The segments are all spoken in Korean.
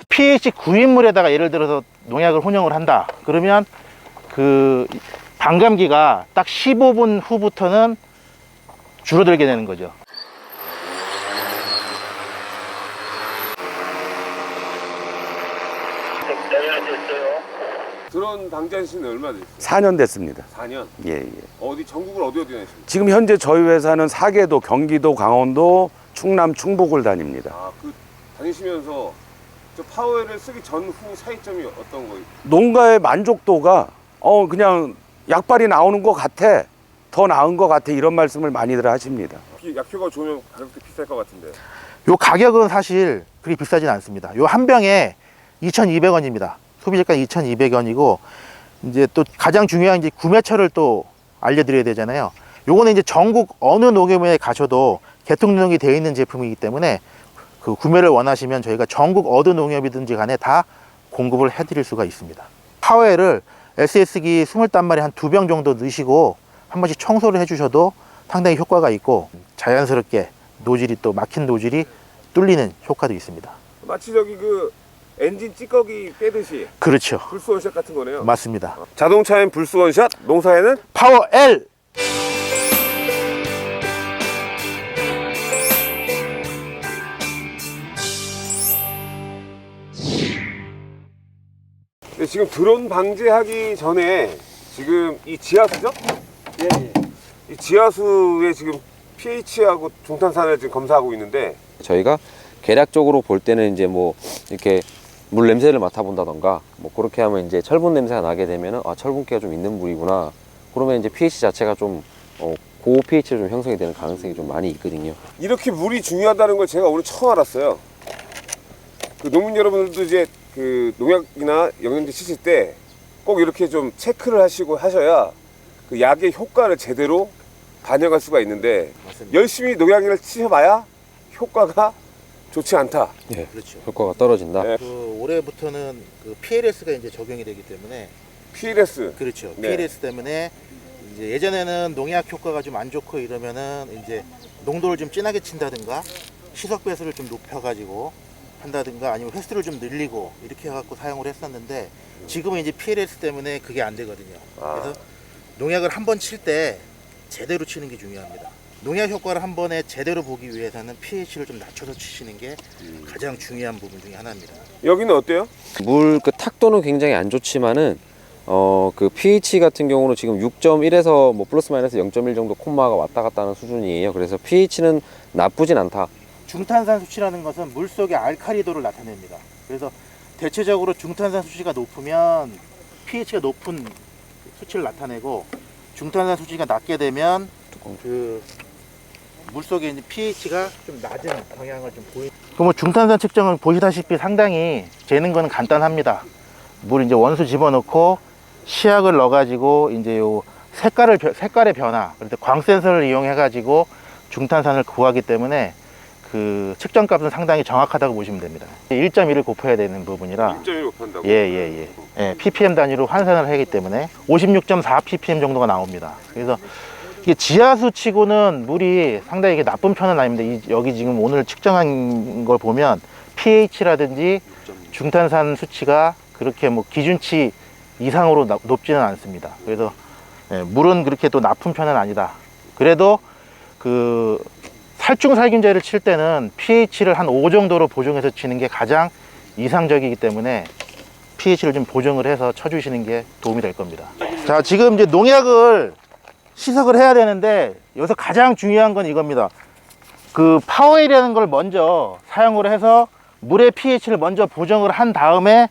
pH 9인 물에다가 예를 들어서 농약을 혼용을 한다 그러면 그 반감기가 딱 15분 후부터는 줄어들게 되는 거죠. 드론 방지하신 지 얼마 됐어요? 4년 됐습니다. 4년? 예, 예. 어디 전국을 어디 다니십니까? 지금 현재 저희 회사는 사계도, 경기도, 강원도, 충남, 충북을 다닙니다. 아, 그 다니시면서 저 파워웨어를 쓰기 전후 차이점이 어떤 거예요? 농가의 만족도가 그냥 약발이 나오는 것 같아, 더 나은 것 같아, 이런 말씀을 많이들 하십니다. 약효가 좋으면 가격도 비쌀 것 같은데. 요 가격은 사실 그렇게 비싸진 않습니다. 요 한 병에 2,200원입니다. 소비자가 2,200원이고 이제 또 가장 중요한 이제 구매처를 또 알려드려야 되잖아요. 요거는 이제 전국 어느 농협에 가셔도 개통 등록이 되어 있는 제품이기 때문에 그 구매를 원하시면 저희가 전국 어느 농협이든지 간에 다 공급을 해드릴 수가 있습니다. 파워웨어를 SS기 20단말에 한 2병 정도 넣으시고 한 번씩 청소를 해주셔도 상당히 효과가 있고 자연스럽게 노즐이 또 막힌 노즐이 뚫리는 효과도 있습니다. 마치 저기 그 엔진 찌꺼기 빼듯이. 그렇죠. 불스 원샷 같은 거네요. 맞습니다. 자동차엔 불스 원샷, 농사에는 파워 L. 지금 드론 방지하기 전에 지금 이 지하수죠? 예. 이 지하수에 지금 pH하고 중탄산을 지금 검사하고 있는데 저희가 계략적으로 볼 때는 이제 뭐 이렇게 물 냄새를 맡아본다던가 뭐 그렇게 하면 이제 철분 냄새가 나게 되면은 아 철분기가 좀 있는 물이구나. 그러면 이제 pH 자체가 좀 고 pH로 좀 형성이 되는 가능성이 좀 많이 있거든요. 이렇게 물이 중요하다는 걸 제가 오늘 처음 알았어요. 그 농민 여러분들도 이제 그 농약이나 영양제 치실 때 꼭 이렇게 좀 체크를 하시고 하셔야 그 약의 효과를 제대로 반영할 수가 있는데 맞습니다. 열심히 농약을 치셔봐야 효과가 좋지 않다. 예, 그렇죠. 효과가 떨어진다. 네. 그 올해부터는 그 PLS가 이제 적용이 되기 때문에 PLS. 그렇죠. 네. PLS 때문에 이제 예전에는 농약 효과가 좀 안 좋고 이러면은 이제 농도를 좀 진하게 친다든가 시석 배수를 좀 높여가지고 한다든가 아니면 횟수를 좀 늘리고 이렇게 해갖고 사용을 했었는데 지금은 이제 PLS 때문에 그게 안 되거든요. 그래서 농약을 한 번 칠 때 제대로 치는 게 중요합니다. 농약 효과를 한 번에 제대로 보기 위해서는 pH를 좀 낮춰서 치시는 게 가장 중요한 부분 중에 하나입니다. 여기는 어때요? 물 그 탁도는 굉장히 안 좋지만은 그 pH 같은 경우는 지금 6.1에서 뭐 플러스 마이너스 0.1 정도 콤마가 왔다 갔다 하는 수준이에요. 그래서 pH는 나쁘진 않다. 중탄산 수치라는 것은 물속의 알카리도를 나타냅니다. 그래서 대체적으로 중탄산 수치가 높으면 pH가 높은 수치를 나타내고 중탄산 수치가 낮게 되면 그 물속에 있는 pH가 좀 낮은 경향을 좀 보이. 그럼 중탄산 측정을 보시다시피 상당히 재는 거는 간단합니다. 물 이제 원수 집어넣고 시약을 넣어가지고 이제 요 색깔의 변화, 그럴 때 광 센서를 이용해 가지고 중탄산을 구하기 때문에 그 측정값은 상당히 정확하다고 보시면 됩니다. 1.1을 곱해야 되는 부분이라 1.1 곱한다고? 예, ppm 단위로 환산을 하기 때문에 56.4 ppm 정도가 나옵니다. 그래서 이게 지하수 치고는 물이 상당히 이게 나쁜 편은 아닙니다. 여기 지금 오늘 측정한 걸 보면 pH라든지 중탄산 수치가 그렇게 뭐 기준치 이상으로 높지는 않습니다. 그래서 물은 그렇게 또 나쁜 편은 아니다. 그래도 그 살충살균제를 칠 때는 pH를 한 5 정도로 보정해서 치는 게 가장 이상적이기 때문에 pH를 좀 보정을 해서 쳐주시는 게 도움이 될 겁니다. 자, 지금 이제 농약을 시석을 해야 되는데 여기서 가장 중요한 건 이겁니다. 그 파워웨어라는 걸 먼저 사용을 해서 물의 pH를 먼저 보정을 한 다음에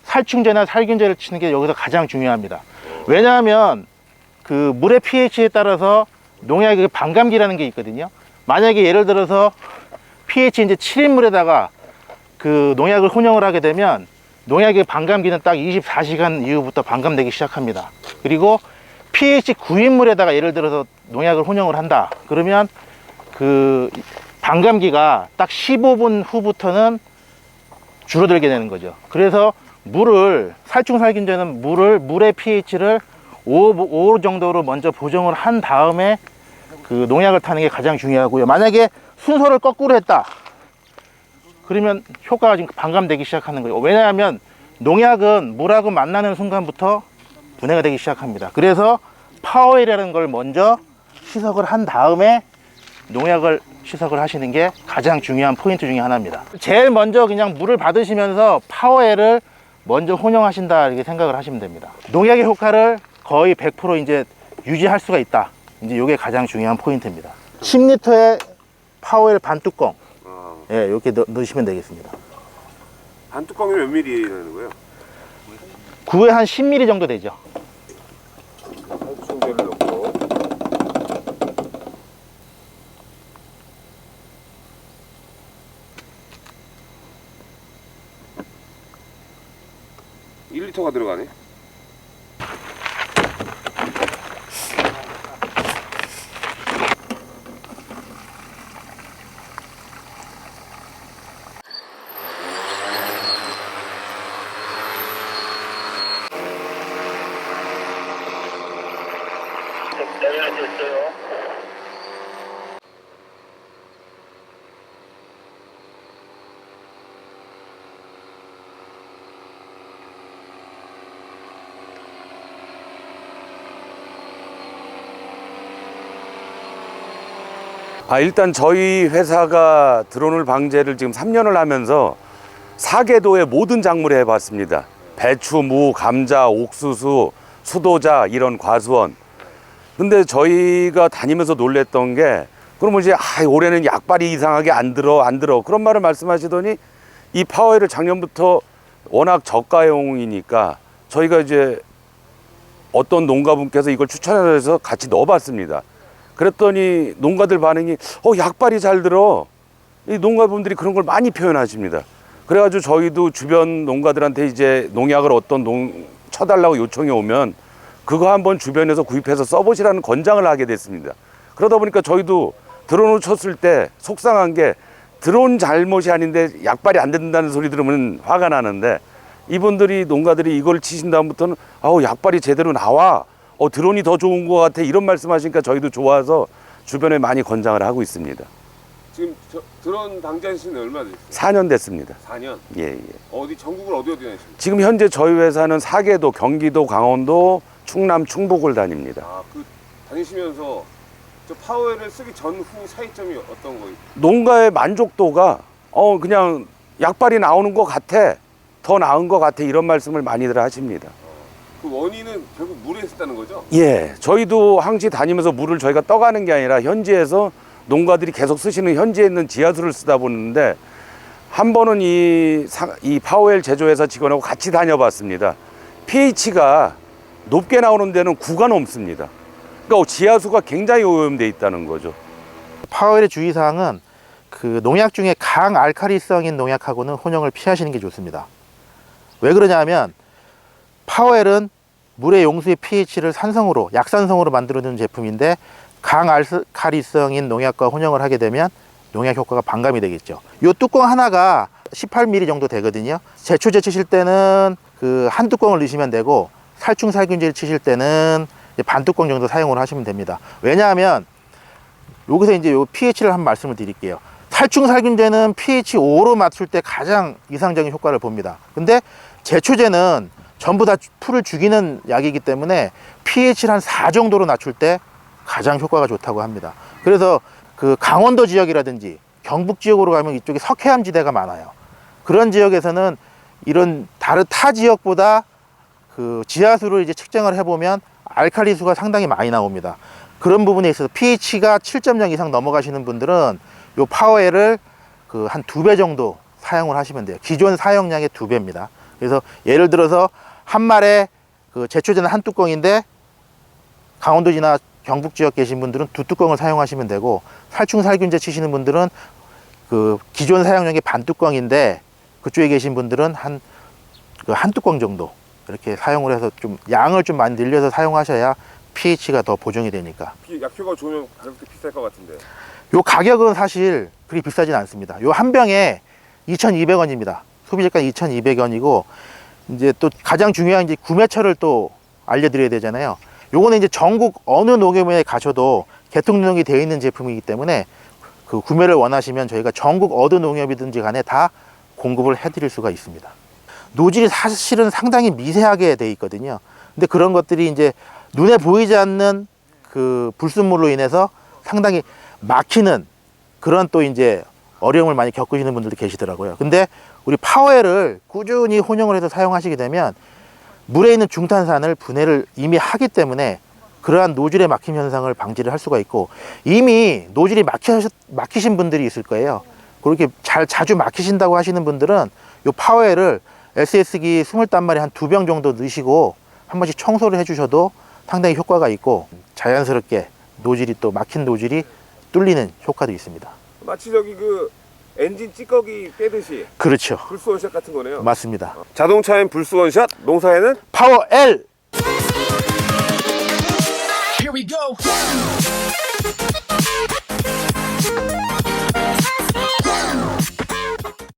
살충제나 살균제를 치는 게 여기서 가장 중요합니다. 왜냐하면 그 물의 pH에 따라서 농약의 반감기라는 게 있거든요. 만약에 예를 들어서 pH 이제 7인 물에다가 그 농약을 혼용을 하게 되면 농약의 반감기는 딱 24시간 이후부터 반감되기 시작합니다. 그리고 pH 9인 물에다가 예를 들어서 농약을 혼용을 한다. 그러면 그 반감기가 딱 15분 후부터는 줄어들게 되는 거죠. 그래서 살충살균제는 물의 pH를 5 정도로 먼저 보정을 한 다음에 그 농약을 타는 게 가장 중요하고요. 만약에 순서를 거꾸로 했다. 그러면 효과가 지금 반감되기 시작하는 거예요. 왜냐하면 농약은 물하고 만나는 순간부터 분해가 되기 시작합니다. 그래서 파워일이라는 걸 먼저 시석을 한 다음에 농약을 시석을 하시는 게 가장 중요한 포인트 중에 하나입니다. 제일 먼저 그냥 물을 받으시면서 파워엘을 먼저 혼용하신다 이렇게 생각을 하시면 됩니다. 농약의 효과를 거의 100% 이제 유지할 수가 있다. 이제 이게 가장 중요한 포인트입니다. 10리터에 파워엘 반 뚜껑, 예, 이렇게 넣으시면 되겠습니다. 반 뚜껑이 몇 밀리라는 거예요? 9에 한 10ml 정도 되죠. 살충제를 넣고 1리터가 들어가네. 일단 저희 회사가 드론을 방제를 지금 3년을 하면서 4계도의 모든 작물을 해봤습니다. 배추, 무, 감자, 옥수수, 수도자 이런 과수원. 근데 저희가 다니면서 놀랬던 게 그러면 이제 올해는 약발이 이상하게 안 들어 그런 말을 말씀하시더니 이 파워힐을 작년부터 워낙 저가용이니까 저희가 이제 어떤 농가분께서 이걸 추천해서 같이 넣어봤습니다. 그랬더니 농가들 반응이 약발이 잘 들어. 이 농가분들이 그런 걸 많이 표현하십니다. 그래가지고 저희도 주변 농가들한테 이제 농약을 쳐달라고 요청이 오면 그거 한번 주변에서 구입해서 써보시라는 권장을 하게 됐습니다. 그러다 보니까 저희도 드론을 쳤을 때 속상한 게 드론 잘못이 아닌데 약발이 안 된다는 소리 들으면 화가 나는데 이분들이 농가들이 이걸 치신 다음부터는 약발이 제대로 나와. 드론이 더 좋은 것 같아. 이런 말씀하시니까 저희도 좋아서 주변에 많이 권장을 하고 있습니다. 지금 드론 방제하신 지 얼마 됐어요? 4년 됐습니다. 4년? 예. 어디 전국을 어디 다니십니까? 지금 현재 저희 회사는 4계도, 경기도, 강원도, 충남, 충북을 다닙니다. 그 다니시면서 저 파워웰을 쓰기 전후 차이점이 어떤 거예요? 농가의 만족도가 그냥 약발이 나오는 것 같아. 더 나은 것 같아. 이런 말씀을 많이들 하십니다. 그 원인은 결국 물에 있었다는 거죠? 예, 저희도 항시 다니면서 물을 저희가 떠가는 게 아니라 현지에서 농가들이 계속 쓰시는 현지에 있는 지하수를 쓰다 보는데 한 번은 이 파워웰 제조회사 직원하고 같이 다녀봤습니다. pH가 높게 나오는 데는 9가 넘습니다. 그러니까 지하수가 굉장히 오염돼 있다는 거죠. 파워웰의 주의사항은 그 농약 중에 강알칼리성인 농약하고는 혼용을 피하시는 게 좋습니다. 왜 그러냐면 파워웰은 물의 용수의 pH를 산성으로, 약산성으로 만들어주는 제품인데 강알칼리성인 농약과 혼용을 하게 되면 농약 효과가 반감이 되겠죠. 이 뚜껑 하나가 18ml 정도 되거든요. 제초제 치실 때는 그 한 뚜껑을 넣으시면 되고 살충살균제를 치실 때는 반 뚜껑 정도 사용을 하시면 됩니다. 왜냐하면 여기서 이제 요 pH를 한번 말씀을 드릴게요. 살충살균제는 pH 5로 맞출 때 가장 이상적인 효과를 봅니다. 근데 제초제는 전부 다 풀을 죽이는 약이기 때문에 pH를 한 4 정도로 낮출 때 가장 효과가 좋다고 합니다. 그래서 그 강원도 지역이라든지 경북 지역으로 가면 이쪽에 석회암 지대가 많아요. 그런 지역에서는 이런 다른 타 지역보다 그 지하수를 이제 측정을 해보면 알칼리수가 상당히 많이 나옵니다. 그런 부분에 있어서 pH가 7.0 이상 넘어가시는 분들은 요 파워웰을 그 한 2배 정도 사용을 하시면 돼요. 기존 사용량의 2배입니다. 그래서 예를 들어서 한 말에 그 제초제는 한 뚜껑인데 강원도지나 경북 지역 계신 분들은 2뚜껑을 사용하시면 되고 살충살균제 치시는 분들은 그 기존 사용량의 반 뚜껑인데 그쪽에 계신 분들은 한 뚜껑 정도 이렇게 사용을 해서 좀 양을 좀 많이 늘려서 사용하셔야 pH가 더 보정이 되니까. 약효가 좋으면 가격도 비쌀 것 같은데. 요 가격은 사실 그리 비싸진 않습니다. 요 한 병에 2,200원입니다. 소비자가 2,200원이고 이제 또 가장 중요한 이제 구매처를 또 알려드려야 되잖아요. 요거는 이제 전국 어느 농협에 가셔도 개통 등록이 되어 있는 제품이기 때문에 그 구매를 원하시면 저희가 전국 어느 농협이든지 간에 다 공급을 해드릴 수가 있습니다. 노즐이 사실은 상당히 미세하게 되어 있거든요. 근데 그런 것들이 이제 눈에 보이지 않는 그 불순물로 인해서 상당히 막히는 그런 또 이제 어려움을 많이 겪으시는 분들도 계시더라고요. 근데 우리 파워엘을 꾸준히 혼용을 해서 사용하시게 되면 물에 있는 중탄산을 분해를 이미 하기 때문에 그러한 노즐의 막힘 현상을 방지를 할 수가 있고, 이미 노즐이 막히신 분들이 있을 거예요. 그렇게 자주 막히신다고 하시는 분들은 이 파워엘을 SS기 20단말에 한 2병 정도 넣으시고 한 번씩 청소를 해주셔도 상당히 효과가 있고, 자연스럽게 노즐이 또 막힌 노즐이 뚫리는 효과도 있습니다. 마치 저기 그 엔진 찌꺼기 빼듯이 그렇죠. 불스 원샷 같은 거네요. 맞습니다. 자동차엔 불스 원샷, 농사에는 파워엘! Here we go.